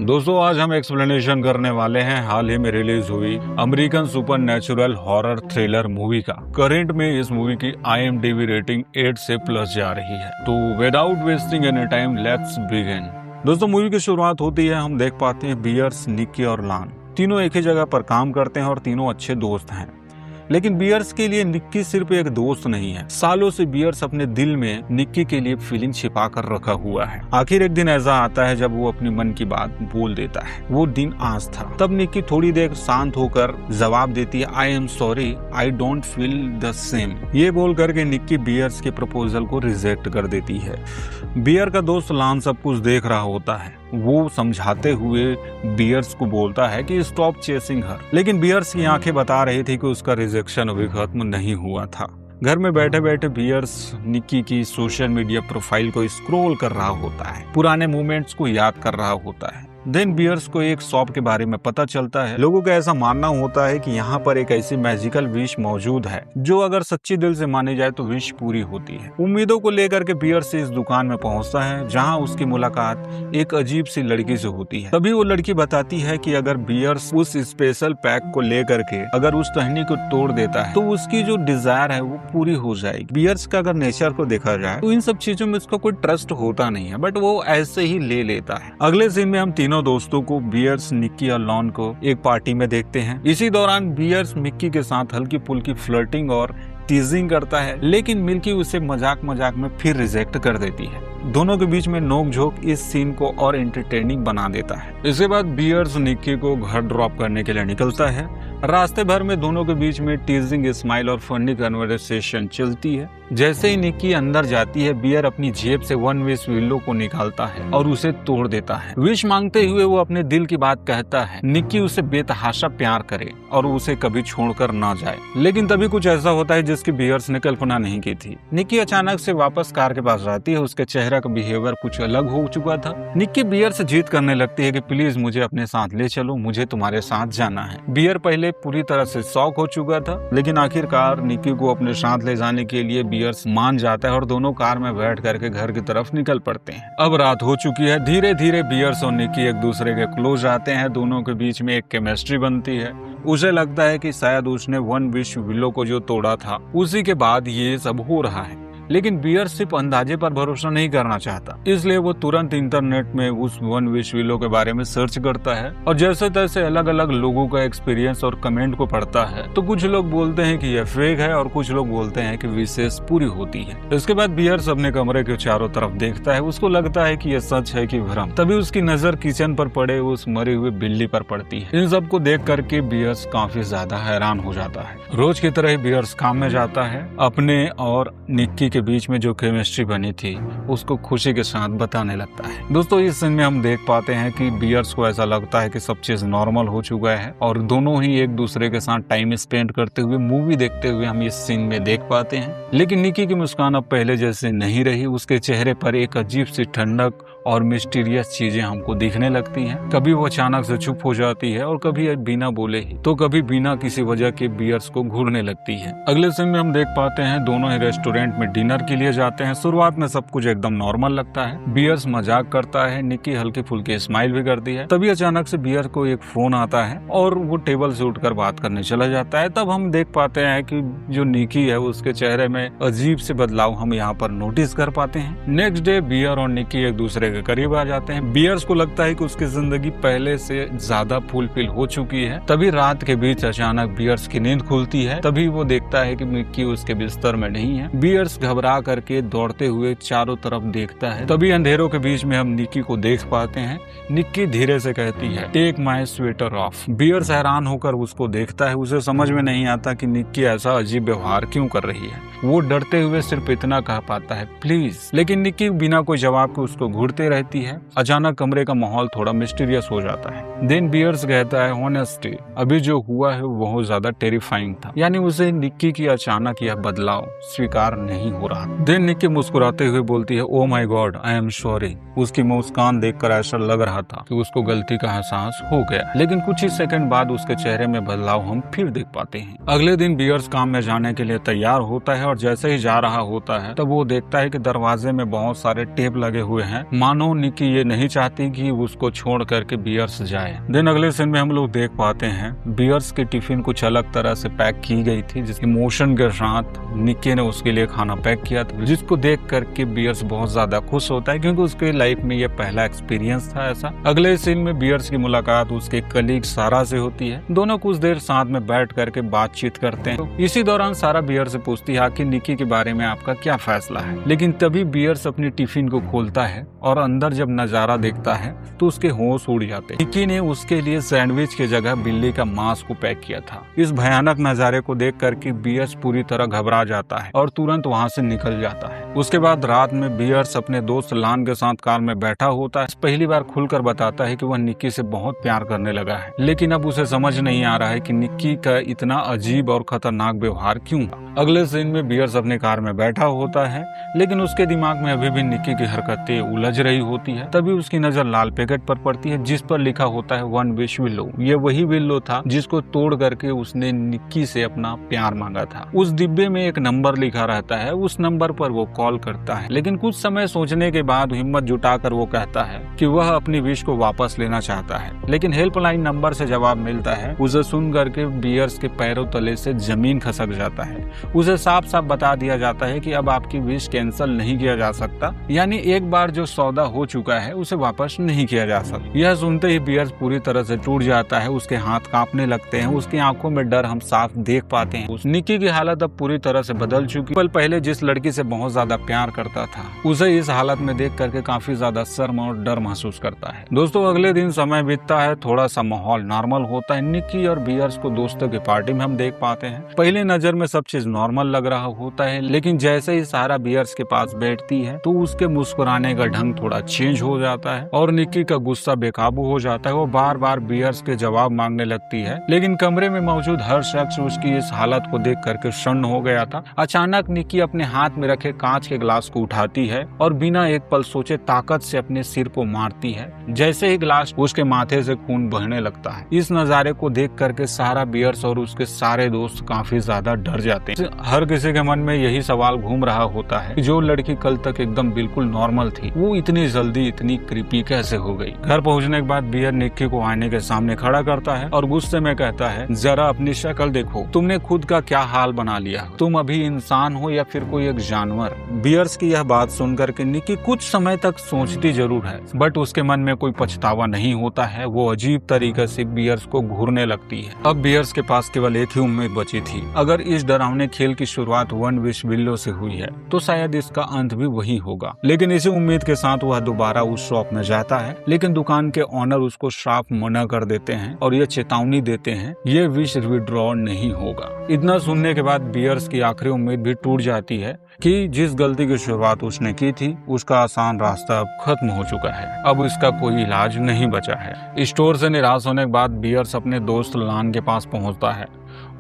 दोस्तों आज हम एक्सप्लेनेशन करने वाले हैं हाल ही में रिलीज हुई American supernatural horror thriller movie का। करंट में इस मूवी की IMDb रेटिंग 8 से प्लस जा रही है। तो without wasting any time let's begin. दोस्तों मूवी की शुरुआत होती है, हम देख पाते हैं बियर्स, निक्की और लान तीनों एक ही जगह पर काम करते हैं और तीनों अच्छे दोस्त हैं। लेकिन बियर्स के लिए निक्की सिर्फ एक दोस्त नहीं है। सालों से बियर्स अपने दिल में निक्की के लिए फीलिंग छिपा कर रखा हुआ है। आखिर एक दिन ऐसा आता है जब वो अपनी मन की बात बोल देता है। वो दिन आज था। तब निक्की थोड़ी देर शांत होकर जवाब देती है, I am sorry, I don't feel the same. ये बोल करके निक्की बियर्स के प्रपोजल को रिजेक्ट कर देती है। बियर का दोस्त लान सब कुछ देख रहा होता है। वो समझाते हुए बियर्स को बोलता है कि स्टॉप चेसिंग हर, लेकिन बियर्स की आंखें बता रही थी कि उसका रिजेक्शन अभी खत्म नहीं हुआ था। घर में बैठे बैठे बियर्स निक्की की सोशल मीडिया प्रोफाइल को स्क्रॉल कर रहा होता है, पुराने मोमेंट्स को याद कर रहा होता है। देन बियर्स को एक शॉप के बारे में पता चलता है। लोगों का ऐसा मानना होता है कि यहाँ पर एक ऐसी मैजिकल विश मौजूद है जो अगर सच्ची दिल से मानी जाए तो विश पूरी होती है। उम्मीदों को लेकर के बियर्स इस दुकान में पहुँचता है जहाँ उसकी मुलाकात एक अजीब सी लड़की से होती है। तभी वो लड़की बताती है कि अगर बियर्स उस स्पेशल पैक को लेकर के अगर उस टहनी को तोड़ देता है तो उसकी जो डिजायर है वो पूरी हो जाएगी। बियर्स का अगर नेचर को देखा जाए तो इन सब चीजों में उसका कोई ट्रस्ट होता नहीं है, बट वो ऐसे ही ले लेता है। अगले सीन में हम तीनों दोस्तों को, बियर्स, निक्की और लॉन को एक पार्टी में देखते हैं। इसी दौरान बियर्स मिक्की के साथ हल्की फुल्की फ्लर्टिंग और टीजिंग करता है, लेकिन मिल्की उसे मजाक मजाक में फिर रिजेक्ट कर देती है। दोनों के बीच में नोक-झोंक इस सीन को और एंटरटेनिंग बना देता है। इसके बाद बियर्स निक्की को घर ड्रॉप करने के लिए निकलता है। रास्ते भर में दोनों के बीच में टीजिंग, स्माइल और फनी कन्वर्सेशन चलती है। जैसे ही निक्की अंदर जाती है, बियर अपनी जेब से वन विश विलो को निकालता है और उसे तोड़ देता है। विश मांगते हुए वो अपने दिल की बात कहता है, निक्की उसे बेतहाशा प्यार करे और उसे कभी छोड़कर ना जाए। लेकिन तभी कुछ ऐसा होता है जिसकी बियर्स ने कल्पना नहीं की थी। निक्की अचानक से वापस कार के पास जाती है। उसके चेहरे का बिहेवियर कुछ अलग हो चुका था। निक्की बियर से जिद करने लगती है कि प्लीज मुझे अपने साथ ले चलो, मुझे तुम्हारे साथ जाना है। बियर पहले पूरी तरह से शॉक हो चुका था, लेकिन आखिरकार निक्की को अपने साथ ले जाने के लिए बियर्स मान जाता है और दोनों कार में बैठ करके घर की तरफ निकल पड़ते हैं। अब रात हो चुकी है। धीरे धीरे बियर्स और निक्की एक दूसरे के क्लोज आते हैं। दोनों के बीच में एक केमिस्ट्री बनती है। उसे लगता है कि शायद उसने वन विश विलो को जो तोड़ा था उसी के बाद ये सब हो रहा है। लेकिन बियर सिर्फ अंदाजे पर भरोसा नहीं करना चाहता, इसलिए वो तुरंत इंटरनेट में उस वन विश विलो के बारे में सर्च करता है और जैसे तैसे अलग अलग लोगों का एक्सपीरियंस और कमेंट को पढ़ता है। तो कुछ लोग बोलते हैं कि यह फेक है और कुछ लोग बोलते हैं कि विशेष पूरी होती है। इसके बाद बियर्स अपने कमरे के चारों तरफ देखता है। उसको लगता है कि यह सच है कि भ्रम। तभी उसकी नजर किचन पर पड़े उस मरी हुई बिल्ली पर पड़ती है। इन सब को देख करके बियर्स काफी ज्यादा हैरान हो जाता है। रोज की तरह बियर्स काम में जाता है। अपने और निक्की के बीच में जो केमिस्ट्री बनी थी उसको खुशी के साथ बताने लगता है। दोस्तों इस सीन में हम देख पाते हैं कि बियर्स को ऐसा लगता है कि सब चीज नॉर्मल हो चुका है और दोनों ही एक दूसरे के साथ टाइम स्पेंड करते हुए, मूवी देखते हुए हम इस सीन में देख पाते हैं। लेकिन निक्की की मुस्कान अब पहले जैसे नहीं रही। उसके चेहरे पर एक अजीब सी ठंडक और मिस्टीरियस चीजें हमको दिखने लगती हैं। कभी वो अचानक से चुप हो जाती है और कभी बिना बोले ही तो कभी बिना किसी वजह के बियर्स को घूरने लगती है। अगले सीन में हम देख पाते हैं दोनों ही रेस्टोरेंट में डिनर के लिए जाते हैं। शुरुआत में सब कुछ एकदम नॉर्मल लगता है। बियर्स मजाक करता है, निक्की हल्की फुल्की स्माइल भी करती है। तभी अचानक से बियर को एक फोन आता है और वो टेबल से उठकर बात करने चला जाता है। तब हम देख पाते हैं कि जो निक्की है उसके चेहरे में अजीब से बदलाव हम यहाँ पर नोटिस कर पाते हैं। नेक्स्ट डे बियर और निक्की एक दूसरे के करीब आ जाते हैं। बियर्स को लगता है कि उसकी जिंदगी पहले से ज्यादा फुलफिल हो चुकी है। तभी रात के बीच अचानक बियर्स की नींद खुलती है। तभी वो देखता है कि निक्की उसके बिस्तर में नहीं है। बियर्स घबरा करके दौड़ते हुए चारों तरफ देखता है। तभी अंधेरों के बीच में हम निक्की को देख पाते हैं। निक्की धीरे से कहती है, take my sweater off. Bears हैरान होकर उसको देखता है। उसे समझ में नहीं आता कि निक्की ऐसा अजीब व्यवहार क्यों कर रही है। वो डरते हुए सिर्फ इतना कह पाता है, प्लीज। लेकिन निक्की बिना कोई जवाब के उसको घूरते रहती है। अचानक कमरे का माहौल थोड़ा मिस्टीरियस हो जाता है। देन बियर्स कहता है, ऑनेस्टली अभी जो हुआ है वो बहुत ज्यादा टेरिफाइंग था। यानी उसे निक्की की अचानक यह बदलाव स्वीकार नहीं हो रहा। देन निक्की मुस्कुराते हुए बोलती है, oh my God, I am sorry. उसकी मुस्कान देखकर ऐसा लग रहा था कि उसको गलती का एहसास हो गया। लेकिन कुछ ही सेकंड बाद उसके चेहरे में बदलाव हम फिर देख पाते हैं। अगले दिन बियर्स काम में जाने के लिए तैयार होता है और जैसे ही जा रहा होता है तब वो देखता है कि दरवाजे में बहुत सारे टेप लगे हुए हैं। मानो निक्की ये नहीं चाहती कि उसको छोड़ करके बियर्स जाए। दिन अगले सीन में हम लोग देख पाते हैं बियर्स की टिफिन कुछ अलग तरह से पैक की गई थी, जिस इमोशन के साथ निक्की ने उसके लिए खाना पैक किया था, जिसको देख करके बियर्स बहुत ज्यादा खुश होता है क्योंकि उसके लाइफ में ये पहला एक्सपीरियंस था ऐसा। अगले सीन में बियर्स की मुलाकात उसके कलीग सारा से होती है। दोनों कुछ देर साथ में बैठ करके बातचीत करते हैं। तो इसी दौरान सारा बियर से पूछती है कि निक्की के बारे में आपका क्या फैसला है, लेकिन तभी बियर्स अपनी टिफिन को खोलता है और अंदर जब नजारा देखता है तो उसके होश उड़ जाते हैं। निक्की ने उसके लिए सैंडविच की जगह बिल्ली का मांस को पैक किया था। इस भयानक नजारे को देख करके बियर्स पूरी तरह घबरा जाता है और तुरंत वहाँ से निकल जाता है। उसके बाद रात में बियर्स अपने दोस्त लान के साथ कार में बैठा होता है। पहली बार खुलकर बताता है कि वह निक्की से बहुत प्यार करने लगा है, लेकिन अब उसे समझ नहीं आ रहा है कि निक्की का इतना अजीब और खतरनाक व्यवहार क्यों। अगले सीन में बियर्स अपने कार में बैठा होता है, लेकिन उसके दिमाग में अभी भी निक्की की हरकतें उलझ रही होती है। तभी उसकी नजर लाल पैकेट पर पड़ती है जिस पर लिखा होता है 1 विश विलो। ये वही विलो था जिसको तोड़ करके उसने निक्की से अपना प्यार मांगा था। उस डिब्बे में एक नंबर लिखा रहता है, उस नंबर पर वो कॉल करता है, लेकिन कुछ समय सोचने के बाद हिम्मत जुटाकर वो कहता है कि वह अपनी विश को वापस लेना चाहता है, लेकिन हेल्पलाइन नंबर से जवाब मिलता है। उसे सुन करके बियर्स के पैरों तले से जमीन खसक जाता है। उसे साफ साफ बता दिया जाता है कि अब आपकी विश कैंसिल नहीं किया जा सकता, यानी एक बार जो सौदा हो चुका है उसे वापस नहीं किया जा सकता। यह सुनते ही बियर्स पूरी तरह से टूट जाता है, उसके हाथ कांपने लगते हैं, उसकी आंखों में डर हम साफ देख पाते हैं। उस निक्की की हालत अब पूरी तरह से बदल चुकी। पल पहले जिस लड़की से बहुत ज्यादा प्यार करता था उसे इस हालत में देख करके काफी ज्यादा शर्म और डर महसूस करता है। दोस्तों अगले दिन समय बीतता है, थोड़ा सा माहौल नॉर्मल होता है। निक्की और बियर्स को दोस्तों की पार्टी में हम देख पाते हैं। पहले नजर में सब चीज नॉर्मल लग रहा होता है, लेकिन जैसे ही सारा बियर्स के पास बैठती है तो उसके मुस्कुराने का ढंग थोड़ा चेंज हो जाता है और निक्की का गुस्सा बेकाबू हो जाता है। वो बार बार बियर्स के जवाब मांगने लगती है, लेकिन कमरे में मौजूद हर शख्स उसकी इस हालत को देख करके सन्न हो गया था। अचानक निक्की अपने हाथ में रखे कांच के ग्लास को उठाती है और बिना एक पल सोचे ताकत से अपने सिर को मारती है। जैसे ही ग्लास उसके माथे से खून बहने लगता है। इस नजारे को देख करके सारा बियर्स और उसके सारे दोस्त काफी ज्यादा डर जाते हैं। हर किसी के मन में यही सवाल घूम रहा होता है कि जो लड़की कल तक एकदम बिल्कुल नॉर्मल थी वो इतनी जल्दी इतनी क्रीपी कैसे हो गई। घर पहुंचने के बाद बियर निक्की को आईने के सामने खड़ा करता है और गुस्से में कहता है, जरा अपनी शक्ल देखो, तुमने खुद का क्या हाल बना लिया, तुम अभी इंसान हो या फिर कोई एक जानवर। बियर्स की यह बात सुनकर के निक्की कुछ समय तक सोचती जरूर है, बट उसके मन में कोई पछतावा नहीं होता है। वो अजीब तरीके से बियर्स को घूरने लगती है। अब बियर्स के पास केवल एक ही उम्मीद बची थी। अगर इस डरावने खेल की शुरुआत 1 विश विलो से हुई है तो शायद इसका अंत भी वही होगा। लेकिन इसी उम्मीद के साथ वह दोबारा उस शॉप में जाता है, लेकिन दुकान के ऑनर उसको साफ मना कर देते हैं और ये चेतावनी देते हैं ये विश विड्रॉ नहीं होगा। इतना सुनने के बाद बियर्स की आखिरी उम्मीद भी टूट जाती है कि जिस गलती की शुरुआत उसने की थी उसका आसान रास्ता अब खत्म हो चुका है। अब इसका कोई इलाज नहीं बचा है। स्टोर से निराश होने के बाद बियर्स अपने दोस्त लान के पास पहुंचता है।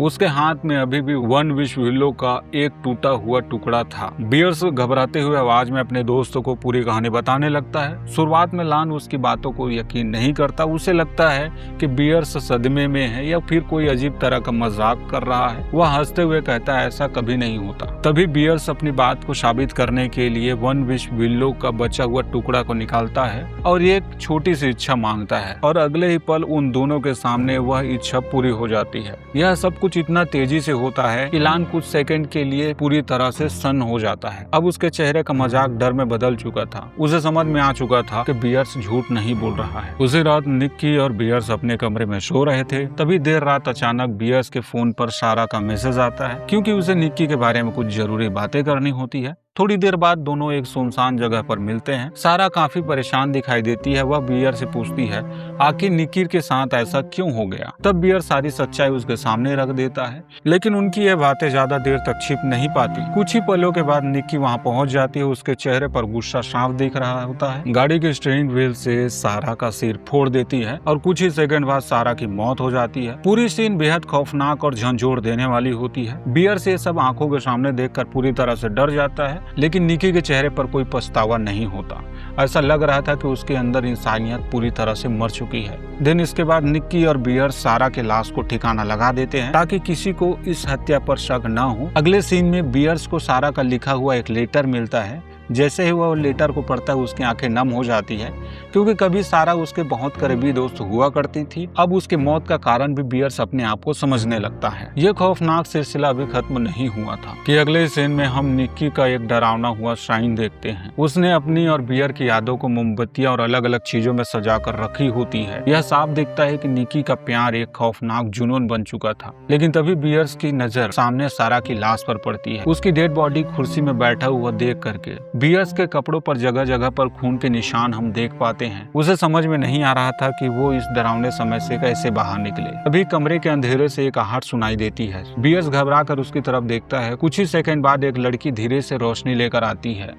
उसके हाथ में अभी भी 1 विश विलो का एक टूटा हुआ टुकड़ा था। बियर्स घबराते हुए आवाज में अपने दोस्तों को पूरी कहानी बताने लगता है। शुरुआत में लान उसकी बातों को यकीन नहीं करता। उसे लगता है कि बियर्स सदमे में है या फिर कोई अजीब तरह का मजाक कर रहा है। वह हंसते हुए कहता है ऐसा कभी नहीं होता। तभी बियर्स अपनी बात को साबित करने के लिए 1 विश विलो का बचा हुआ टुकड़ा को निकालता है और एक छोटी सी इच्छा मांगता है और अगले ही पल उन दोनों के सामने वह इच्छा पूरी हो जाती है। यह सब कुछ इतना तेजी से होता है कि लान कुछ सेकंड के लिए पूरी तरह से सन्न हो जाता है। अब उसके चेहरे का मजाक डर में बदल चुका था। उसे समझ में आ चुका था कि बियर्स झूठ नहीं बोल रहा है। उसी रात निक्की और बियर्स अपने कमरे में सो रहे थे। तभी देर रात अचानक बियर्स के फोन पर सारा का मैसेज आता है, क्योंकि उसे निक्की के बारे में कुछ जरूरी बातें करनी होती है। थोड़ी देर बाद दोनों एक सुनसान जगह पर मिलते हैं। सारा काफी परेशान दिखाई देती है। वह बियर से पूछती है आखिर निक्की के साथ ऐसा क्यों हो गया। तब बियर सारी सच्चाई उसके सामने रख देता है, लेकिन उनकी यह बातें ज्यादा देर तक छिप नहीं पाती। कुछ ही पलों के बाद निक्की वहां पहुंच जाती है। उसके चेहरे पर गुस्सा साफ दिख रहा होता है। गाड़ी के स्टीयरिंग व्हील से सारा का सिर फोड़ देती है और कुछ ही सेकंड बाद सारा की मौत हो जाती है। पूरी सीन बेहद खौफनाक और झंझोर देने वाली होती है। बियर से सब आंखों के सामने देखकर पूरी तरह से डर जाता है, लेकिन निक्की के चेहरे पर कोई पछतावा नहीं होता। ऐसा लग रहा था कि उसके अंदर इंसानियत पूरी तरह से मर चुकी है। दिन इसके बाद निक्की और बियर सारा के लाश को ठिकाना लगा देते हैं ताकि किसी को इस हत्या पर शक न हो। अगले सीन में बियर्स को सारा का लिखा हुआ एक लेटर मिलता है जैसे ही वह लेटर को पढ़ता है उसकी आंखें नम हो जाती है, क्योंकि कभी सारा उसके बहुत करीबी दोस्त हुआ करती थी। अब उसके मौत का कारण भी बियर्स अपने आप को समझने लगता है। ये खौफनाक सिलसिला अभी खत्म नहीं हुआ था कि अगले सीन में हम निक्की का एक डरावना हुआ श्राइन देखते हैं। उसने अपनी और बियर की यादों को मोमबत्तियां और अलग अलग चीजों में सजा कर रखी होती है। यह साफ दिखता है कि निक्की का प्यार एक खौफनाक जुनून बन चुका था। लेकिन तभी बियर्स की नजर सामने सारा की लाश पर पड़ती है। उसकी डेड बॉडी कुर्सी में बैठा हुआ देख करके बियर्स के कपड़ों पर जगह जगह पर खून के निशान हम देख पाते हैं। उसे समझ में नहीं आ रहा था कि वो इस डरावने समय से कैसे बाहर निकले। अभी कमरे के अंधेरे से एक आहट सुनाई देती है। बियर्स घबरा कर उसकी तरफ देखता है। कुछ ही सेकंड बाद एक लड़की धीरे से रोशनी लेकर आती है,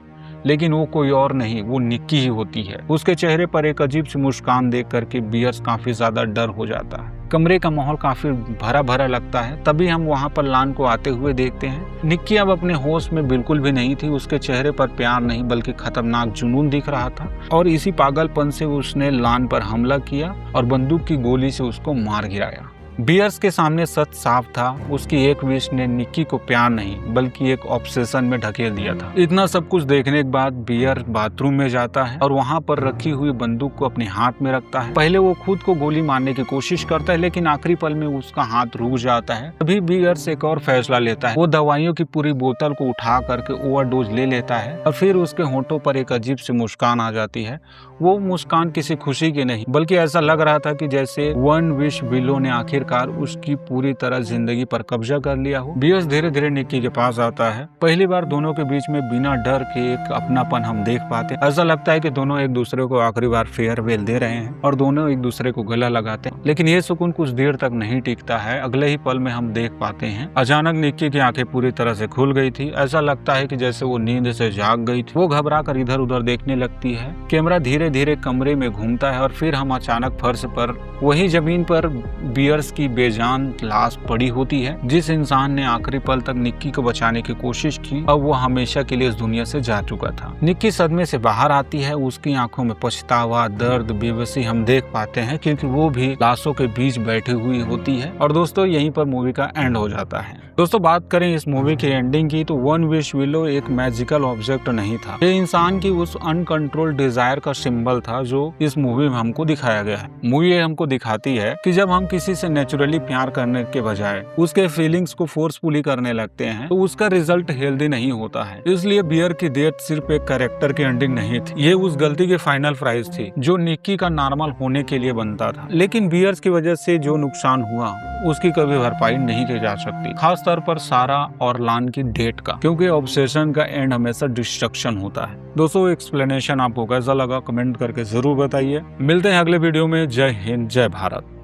लेकिन वो कोई और नहीं, वो निक्की ही होती है। उसके चेहरे पर एक अजीब सी मुस्कान देख करके बियर्स काफी ज्यादा डर हो जाता है। कमरे का माहौल काफी भरा भरा लगता है। तभी हम वहाँ पर लान को आते हुए देखते हैं। निक्की अब अपने होश में बिल्कुल भी नहीं थी। उसके चेहरे पर प्यार नहीं बल्कि खतरनाक जुनून दिख रहा था, और इसी पागलपन से उसने लान पर हमला किया और बंदूक की गोली से उसको मार गिराया। बियर्स के सामने सच साफ था। उसकी एक विश ने निक्की को प्यार नहीं बल्कि एक ऑब्सेशन में ढकेल दिया था। इतना सब कुछ देखने के बाद बियर बाथरूम में जाता है और वहाँ पर रखी हुई बंदूक को अपने हाथ में रखता है। पहले वो खुद को गोली मारने की कोशिश करता है, लेकिन आखिरी पल में उसका हाथ रुक जाता है। तभी बियर्स एक और फैसला लेता है। वो दवाइयों की पूरी बोतल को उठा करके ओवरडोज ले लेता है और फिर उसके होंठों पर एक अजीब सी मुस्कान आ जाती है। वो मुस्कान किसी खुशी की नहीं बल्कि ऐसा लग रहा था कि जैसे वन विश विलो ने आखिरकार उसकी पूरी तरह जिंदगी पर कब्जा कर लिया हो। बियर्स धीरे धीरे निक्की के पास आता है। पहली बार दोनों के बीच में बिना डर के एक अपनापन हम देख पाते हैं। ऐसा लगता है कि दोनों एक दूसरे को आखिरी बार फेयरवेल दे रहे हैं और दोनों एक दूसरे को गला लगाते हैं। लेकिन ये सुकून कुछ देर तक नहीं टिकता है। अगले ही पल में हम देख पाते हैं अचानक निक्की की आंखें पूरी तरह से खुल गई थी। ऐसा लगता है कि जैसे वो नींद से जाग गई थी। वो घबरा कर इधर उधर देखने लगती है। कैमरा धीरे धीरे कमरे में घूमता है और फिर हम अचानक फर्श पर वही जमीन पर बियर्स की बेजान लाश पड़ी होती है। जिस इंसान ने आखिरी पल तक निक्की को बचाने की कोशिश की, अब वो हमेशा के लिए इस दुनिया से जा चुका था। निक्की सदमे से बाहर आती है। उसकी आंखों में पछतावा, दर्द, बेबसी हम देख पाते हैं, क्योंकि वो भी लाशों के बीच बैठी हुई होती है। और दोस्तों यहीं पर मूवी का एंड हो जाता है। दोस्तों बात करें इस मूवी की एंडिंग की, तो वन विश विलो एक मैजिकल ऑब्जेक्ट नहीं था। ये इंसान की उस अनकंट्रोल्ड डिजायर का सिंबल था जो इस मूवी में हमको दिखाया गया है। मूवी हमको दिखाती है कि जब हम किसी से नेचुरली प्यार करने के बजाय उसके फीलिंग्स को फोर्सफुली करने लगते हैं तो उसका रिजल्ट हेल्दी नहीं होता है। इसलिए बियर की डेथ सिर्फ एक कैरेक्टर की एंडिंग नहीं थी, ये उस गलती की फाइनल प्राइस थी जो निक्की का नॉर्मल होने के लिए बनता था। लेकिन बियर्स की वजह से जो नुकसान हुआ उसकी कभी भरपाई नहीं की जा सकती, खास तौर पर सारा और लान की डेट का, क्योंकि ऑब्सेशन का एंड हमेशा डिस्ट्रक्शन होता है। दोस्तों एक्सप्लेनेशन आपको कैसा लगा कमेंट करके जरूर बताइए। मिलते हैं अगले वीडियो में। जय हिंद, जय भारत।